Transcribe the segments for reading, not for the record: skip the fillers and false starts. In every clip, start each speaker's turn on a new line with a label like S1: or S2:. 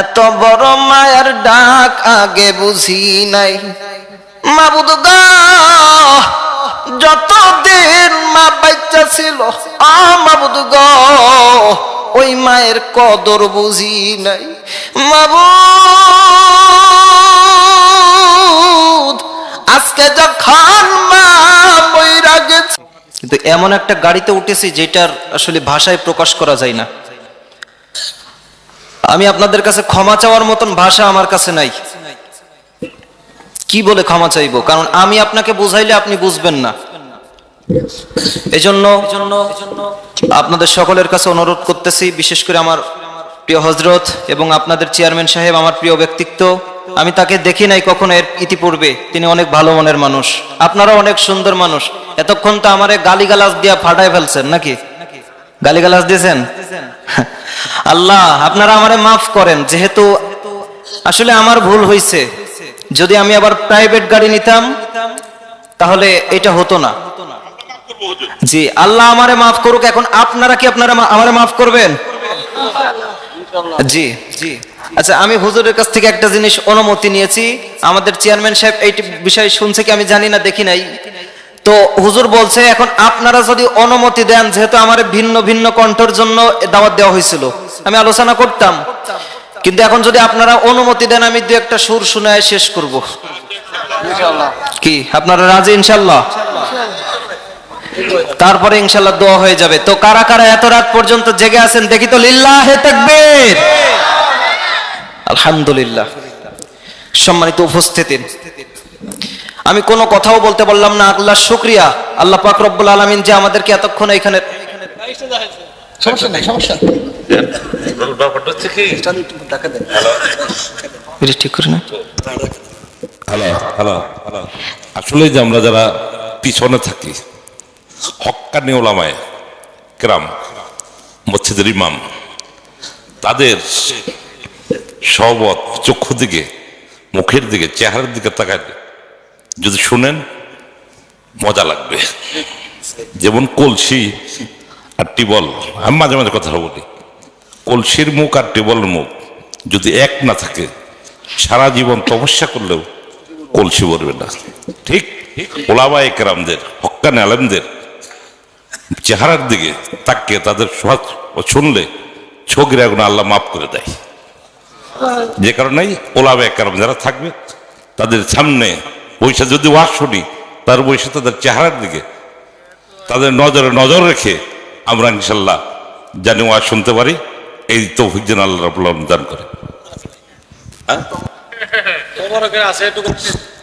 S1: এত বড় মায়ের ডাক আগে বুঝি নাই। মাবুদ গো, যতদিন মা বাচ্চা ছিল মাবুদ গো, ওই মায়ের কদর বুঝি নাই। মাবুদ, আজকে যখন মা মইরা গেছে, কিন্তু এমন একটা গাড়িতে উঠেছি যেটার আসলে ভাষায় প্রকাশ করা যায় না। আমি আপনাদের কাছে ক্ষমা চাওয়ার মতন ভাষা আমার কাছে নাই। কি বলে ক্ষমা চাইবো? কারণ আমি আপনাকে বুঝাইলে আপনি বুঝবেন না। এজন্য আপনাদের সকলের কাছে অনুরোধ করতেছি, বিশেষ করে আমার প্রিয় হযরত এবং আপনাদের চেয়ারম্যান সাহেব, আমার প্রিয় ব্যক্তিত্ব। আমি তাকে দেখি নাই কখনো এর ইতিপূর্বে। তিনি অনেক ভালো মনের মানুষ, আপনারা অনেক সুন্দর মানুষ। এতক্ষণ তো আমারে গালিগালাজ দিয়া ফাটায় ফেলছেন নাকি? গালিগালাজ দিয়েছেন? আল্লাহ আপনারা আমারে মাফ করেন, যেহেতু আসলে আমার ভুল হয়েছে। যদি আমি আবার প্রাইভেট গাড়ি নিতাম তাহলে এটা হতো না। জি, আল্লাহ আমারে মাফ করুক। এখন আপনারা কি আমারে মাফ করবেন? জি জি। আচ্ছা, আমি হুজুরের কাছ থেকে একটা জিনিস অনুমতি নিয়েছি। আমাদের চেয়ারম্যান সাহেব এই বিষয়ে শুনছে কি আমি জানি না, দেখি নাই। তো হুজুর বলছে এখন আপনারা যদি অনুমতি দেন, যেহেতু আমার ভিন্ন ভিন্ন কণ্ঠের জন্য দাওয়াত দেওয়া হয়েছিল, আমি আলোচনা করতাম, কিন্তু এখন যদি আপনারা অনুমতি দেন আমি দু একটা সুর শোনায় শেষ করব। কি আপনারা রাজি? ইনশাল্লাহ। তারপরে ইনশাল্লাহ দোয়া হয়ে যাবে। তো কারা কারা এত রাত পর্যন্ত জেগে আছেন দেখি তো, লিল্লাহে তাকবীর। আলহামদুলিল্লাহ। সম্মানিত উপস্থিতি, আমি কোনো কথাও বলতে বললাম না। আল্লাহ শুকরিয়া, আল্লাহ পাক রব্বুল আলামিন যে আমাদেরকে এতক্ষণ এখানে ঠিক করে না।
S2: আসলে যে আমরা যারা পিছনে থাকি, হক্কানি ওলামায়ে কেরাম, মসজিদের ইমাম, তাদের সহবত চক্ষু দিকে, মুখের দিকে, চেহারার দিকে তাকায় যদি শুনেন মজা লাগবে। যেমন কলসি আর টিবল, আমি মাঝে মাঝে কথা বলি, কলসির মুখ আর টিবলের মুখ যদি এক না থাকে, সারা জীবন তপস্যা করলেও কলসি ভরবে না। ঠিক ওলামায়ে কেরামদের, হক্কানি আলেমদের চেহারার দিকে তাকিয়ে তাদের শুনলে চোখের আগুন আল্লাহ মাফ করে দেয়। যে কারণেই ওলামায়ে কেরাম যারা থাকবে তাদের সামনে বৈশা যদি ওয়াজ শুনি, তার বৈশা তাদের চেহারার দিকে তাদের নজর রেখে আমরা ইনশাল্লাহ জানি ওয়াজ শুনতে পারি। এই তৌফিক যেন আল্লাহ রাব্বুল আলামিন দান করে।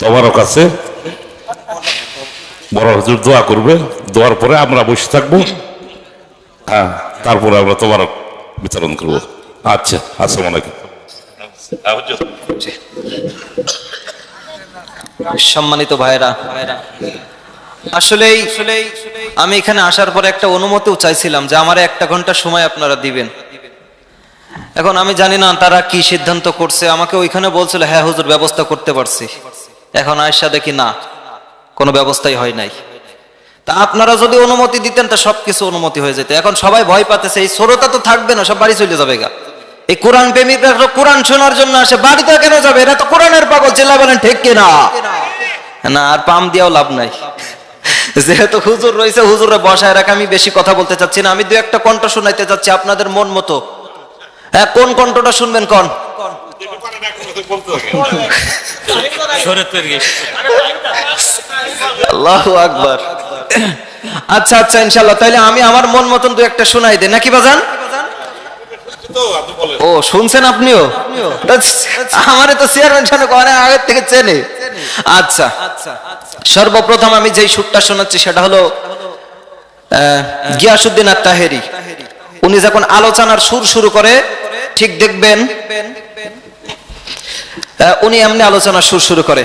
S2: তবারক আছে, বড় হুজুর দোয়া করবে, দোয়ার পরে আমরা বসে থাকবো। হ্যাঁ, তারপরে আমরা তবারক বিতরণ করবো। আচ্ছা, আসসালামু আলাইকুম।
S1: সম্মানিত ভাইরা, আসলেই আমি এখানে আসার পরে একটা অনুমতিও চাইছিলাম যে আমার 1 ঘন্টা সময় আপনারা দিবেন। এখন আমি জানি না তারা কি সিদ্ধান্ত করছে। আমাকে ওইখানে বলছিল হ্যাঁ হুজুর ব্যবস্থা করতে পারছি। এখন আয়সা দেখি না, কোনো ব্যবস্থাই হয় নাই। তা আপনারা যদি অনুমতি দিতেন তা সবকিছু অনুমতি হয়ে যেত। এখন সবাই ভয় পাতেছে, এই শ্রোতা তো থাকবে না, সব বাড়ি চলে যাবে গা। এই কোরআন প্রেমিকরা কোরআন শোনার জন্য আসে, বাড়িতে কেন যাবে? এরা তো কোরআনের পাগল। চিল্লা বলেন ঠিক কিনা? না, আর পাম দিয়েও লাভ নাই। যেহেতু হুজুর রয়েছে, হুজুরে বসায় রাখা, আমি বেশি কথা বলতে চাচ্ছি না। আমি 2 একটা কণ্ঠ শোনাইতে চাচ্ছি আপনাদের মন মতো। হ্যাঁ, কোন কণ্ঠটা শুনবেন? কোন? আল্লাহু আকবার। আচ্ছা আচ্ছা, ইনশাআল্লাহ। তাইলে আমি আমার মন মতন 2 একটা শোনাই দেই নাকি বাজান? ও, শুনছেন আপনিও? আমারে তো চেয়ারম্যান সাহেব অনেক আগে থেকে চেনে। আচ্ছা, সর্বপ্রথম আমি যেই সুরটা শোনাচ্ছি সেটা হলো গিয়াসউদ্দিন আত-তাহেরি। উনি যখন আলোচনার সুর শুরু করে, ঠিক দেখবেন উনি এমনি আলোচনার সুর শুরু করে,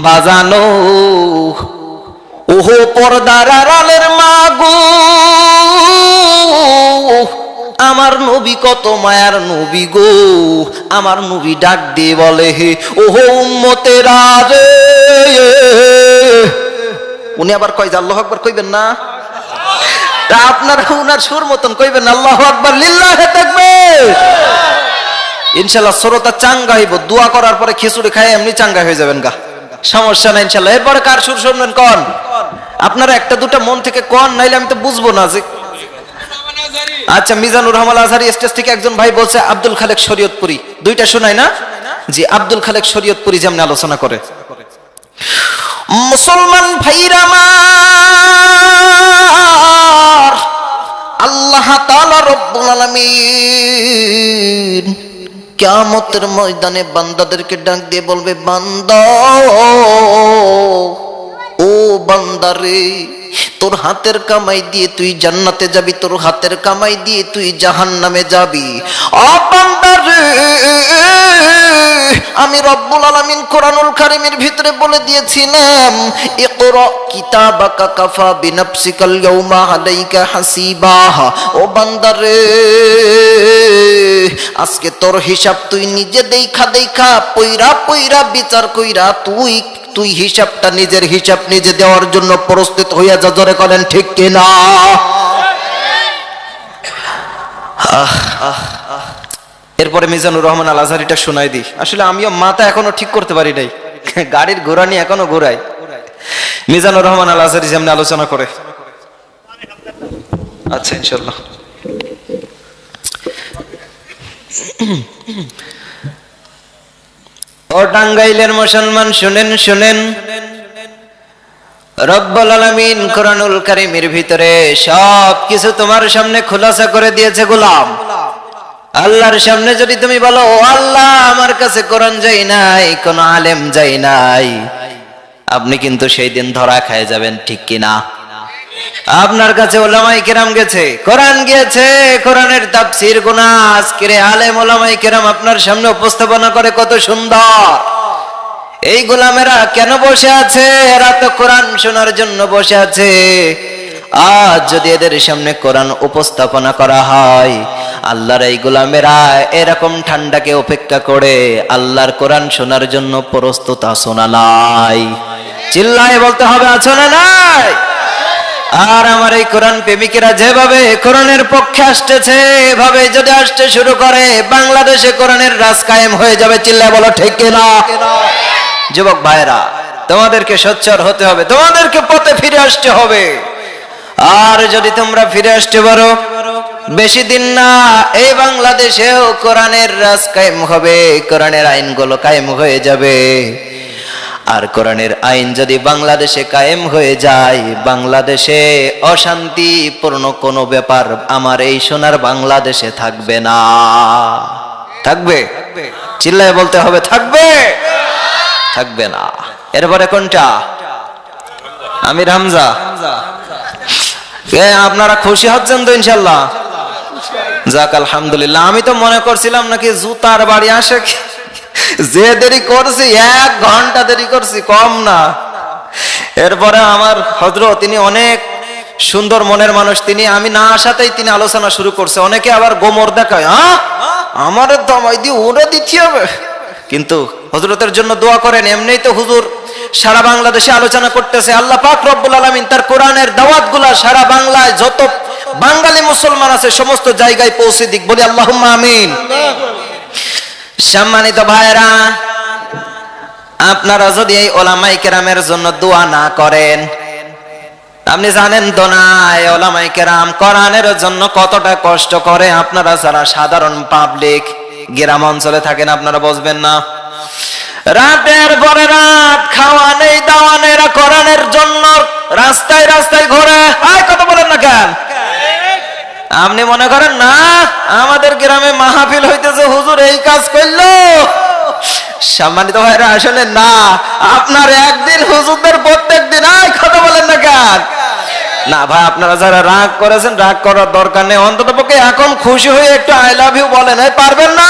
S1: বাজানো ওহো পর্দার আড়ালের মাগো, আমার নবী কত মায়ার নবী গো, আমার নবী ডাক দিয়ে বলে হে ওহো উম্মতেরা রে। উনি আবার কয় যে আল্লাহু আকবার কইবেন না? তা আপনারা উনার সুর মতন কইবেন আল্লাহু আকবার লিল্লাহি তাকবীর। ইনশাআল্লাহ শ্রোতা চাঙ্গা হইব, দোয়া করার পরে খিচুড়ি খায় এমনি চাঙ্গা হয়ে যাবেন গা, সমস্যা নাই ইনশাআল্লাহ। এরপরে কার সুর শুনবেন কোন? আপনারা একটা দুটা মন থেকে কোন, নাইলে আমি তো বুঝবো না যে। আচ্ছা, মিজানুর রহমান আজহারি স্টেজ থেকে একজন ভাই বলছে আব্দুল খালেক শরীয়তপুরি, দুইটা শোনাই না? জি, আব্দুল খালেক শরীয়তপুরি যেমন আলোচনা করে। মুসলমান ভাইরা আমার, আল্লাহ তাআলা রব্বুল আলামিন কিয়ামতের ময়দানে বান্দাদেরকে ডাক দিয়ে বলবে, বান্দা ও বান্দারে, তোর হাতের কামাই দিয়ে তুই জান্নাতে যাবি, তোর হাতের কামাই দিয়ে তুই জাহান্নামে যাবি। ও বান্দারে, আমি রব্বুল আলামিন কোরআনুল কারীমের ভিতরে বলে দিয়েছিলাম, ইকরা কিতাবাকা কাফা বিনাফসিকাল ইয়াউমা আলাইকা হাসিবা। ও বান্দারে, আজকে তোর হিসাব তুই নিজে দেখা দেখা পয়রা পয়রা বিচার কইরা তুই হিসাবটা, নিজের হিসাব নিজে দেওয়ার জন্য প্রস্তুত হইয়া যা। জোরে করেন ঠিক কিনা? এরপরে মিজানুর রহমান আল আজহারিটা শোনাই দিই। আসলে আমিও মাথা এখনো ঠিক করতে পারি নাই, গাড়ির ঘোরানি এখনো ঘোরাই। মিজানুর রহমান আল আজহারি যেমন আলোচনা করে। আচ্ছা, ইনশাল্লাহ। ও টাঙ্গাইলের মুসলমান শুনেন শুনেন, রব্বুল আলামিন কোরআনুল কারীমের ভিতরে সব কিছু তোমার সামনে খুলাসা করে দিয়েছে গোলাম। আল্লাহর সামনে যদি তুমি বলো, ও আল্লাহ আমার কাছে কোরআন যাই নাই, কোন আলেম যাই নাই, আপনি কিন্তু সেই দিন ধরা খেয়ে যাবেন, ঠিক কিনা? আপনার কাছে ওলামায়ে কেরাম গেছে, কোরআন গিয়েছে, কোরআনের তাফসীর গুনাহ আজকের আলেম ওলামায়ে কেরাম আপনার সামনে উপস্থাপনা করে, কত সুন্দর। এই গোলামেরা কেন বসে আছে? এরা তো কোরআন শোনার জন্য বসে আছে। আজ যদি এদের সামনে কোরআন উপস্থাপনা করা হয়, আল্লাহর এই গোলামেরা এরকম ঠান্ডাকে উপেক্ষা করে আল্লাহর কোরআন শোনার জন্য প্রস্তুত আছো না নাই? চিল্লায় বলতে হবে, আছো না নাই? আর আমার এই কোরআন প্রেমিকেরা যেভাবে কোরআনের পক্ষে আসতেছে, এভাবে যদি আসতে শুরু করে, বাংলাদেশে কোরআনের রাজ কায়েম হয়ে যাবে। চিল্লায় বলো ঠিক কিনা? যুবক ভাইরা, তোমাদেরকে সোচ্চার হতে হবে, তোমাদেরকে পথে ফিরে আসতে হবে। আর যদি তোমরা ফিরে আসতে পারো, বেশি দিন না, এই বাংলাদেশেও কোরআনের রাজ কায়েম হবে, কোরআনের আইনগুলো কায়েম হয়ে যাবে। আর কোরআনের আইন যদি বাংলাদেশে কায়েম হয়ে যায়, বাংলাদেশে অশান্তিপূর্ণ কোনো ব্যাপার আমার এই সোনার বাংলাদেশে থাকবে না। থাকবে? চিল্লায় বলতে হবে, থাকবে? থাকবে না। এরপরে কোনটা? আমির হামজা। আপনারা খুশি হচ্ছেন তো ইনশাল্লাহ? যাক, আলহামদুলিল্লাহ। আমি তো মনে করছিলাম নাকি জুতার বাড়ি আসে, যে দেরি করছি 1 ঘন্টা দেরি করছি, কম না। এরপরে আমার হযরত, তিনি অনেক সুন্দর মনের মানুষ, তিনি আমি না আসাতেই তিনি আলোচনা শুরু করছে। অনেকে আবার গোমর দেখায়, আমার দমাই দিয়ে উড়ে দিতে হবে, কিন্তু হযরতের জন্য দোয়া করেন। এমনিই তো হুজুর সারা বাংলাদেশে আলোচনা করতেছে। আল্লাহ পাক রব্বুল আলামিন তার কোরআনের দাওয়াতগুলা সারা বাংলায় যত বাঙালি মুসলমান আছে সমস্ত জায়গায় পৌঁছে দিক, বলি আল্লাহুম্মা আমিন। সম্মানিত ভাইরা, আপনারা যদি এই ওলামায়ে কেরামের জন্য দোয়া না করেন, আপনি জানেন তো না এই ওলামায়ে কেরাম কোরআনের জন্য কতটা কষ্ট করে। আপনারা যারা সাধারণ পাবলিক গ্রাম অঞ্চলে থাকেন, আপনারা বুঝবেন না। রাতের পরে রাত, খাওয়া নেই দাওয়া নেই, এরা কোরআনের জন্য রাস্তায় রাস্তায় ঘোরে। কথা বলেন না কেন? আপনি মনে করেন না আমাদের গ্রামে মাহফিল হইতেছে, হুজুর এই কাজ করলো? সম্মানিত ভাইরা, আসলে না, আপনার একদিন হুজুরদের প্রত্যেক দিন। কথা বলেন না কেন? না ভাই, আপনারা যারা রাগ করেছেন, রাগ করার দরকার নেই। অন্তত পক্ষে এখন খুশি হয়ে একটু আই লাভ ইউ বলেন, পারবেন না?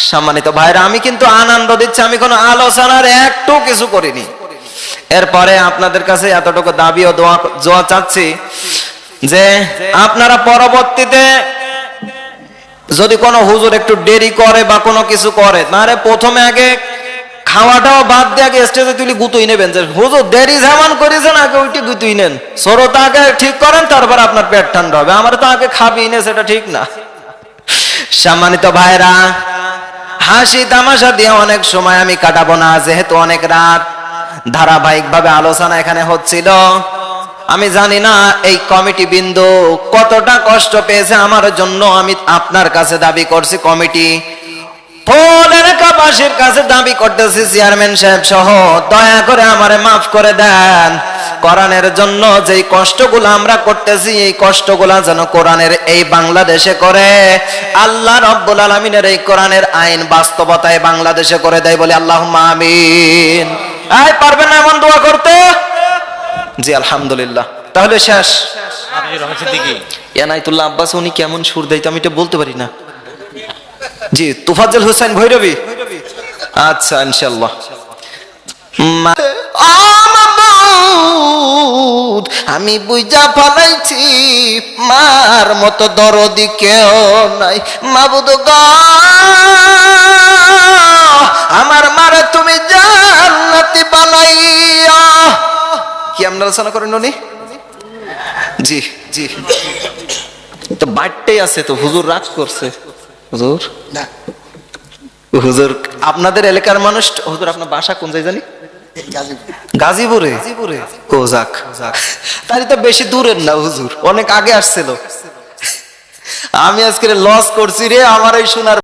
S1: সম্মানিত ভাইরা, আমি কিন্তু আনন্দ দিচ্ছি, আমি কোনো আলোচনার একটু কিছু করিনি। এরপরে আপনাদের কাছে এতটুকু দাবি ও দোয়া চাচ্ছি যে আপনারা পরবর্তীতে যদি কোনো হুজুর একটু দেরি করে বা কোনো কিছু করে, তাহলে প্রথমে আগে খাওয়াটাও বাদ দিয়ে আগে স্টেজে তুলি গুতুই নেবেন যে হুজুর দেরি যেমন করেছেন আগে ওইটি গুতুই নেন, সরোটা আগে ঠিক করেন, তারপর আপনার পেট ঠান্ডা হবে। আমার তো আগে খাবি না, সেটা ঠিক না। সম্মানিত ভাইরা, হাসি তামাশা দিয়ে অনেক সময় আমি কাটাবো না, যেহেতু অনেক রাত, ধারাবাহিকভাবে আলোচনা এখানে হচ্ছিল। আমি জানি না এই কমিটি বিন্দু কতটা কষ্ট পেয়েছে আমার জন্য। আমি আপনার কাছে দাবি করছি, কমিটি ফুলের কাপাসের কাছে দাবি করতেছি, চেয়ারম্যান সাহেব সহ দয়া করে আমারে মাফ করে দেন। কোরআনের জন্য যেই কষ্টগুলো আমরা করতেছি, এই কষ্টগুলো যেন কোরআনের এই বাংলাদেশে করে আল্লাহ রাব্বুল আলামিনের এই কোরআনের আইন বাস্তবতায় বাংলাদেশে করে দেয় বলে আল্লাহুম্মা আমিন। এই পারবেন না এমন দোয়া করতে? জি আলহামদুলিল্লাহ। তাহলে শেষ। এনায়েতুল্লাহ আব্বাস উনি কেমন সুর দেয় তো আমি এটা বলতে পারি না। জি তোফাজ্জল হোসেন ভৈরবী। আচ্ছা ইনশাআল্লাহ। আমি বুঝা ফলাইছি মার মতো দরদি কেউ নাই, মাবুদ গো আমার মারে তুমি জান্নাতি বানাইয়া। কি আমরা আলোচনা করেন উনি? জি জি, তো বাড়তেই আছে তো, হুজুর রাগ করছে। হুজুর না, হুজুর আপনাদের এলাকার মানুষ। হুজুর আপনার বাসা কোন জায়গা জানি? গাজীপুরে। ও যাক, তাই তো বেশি দূরের না হুজুর, অনেক আগে আসছিল। আমি আজকে লস করছি রে আমার এই সোনার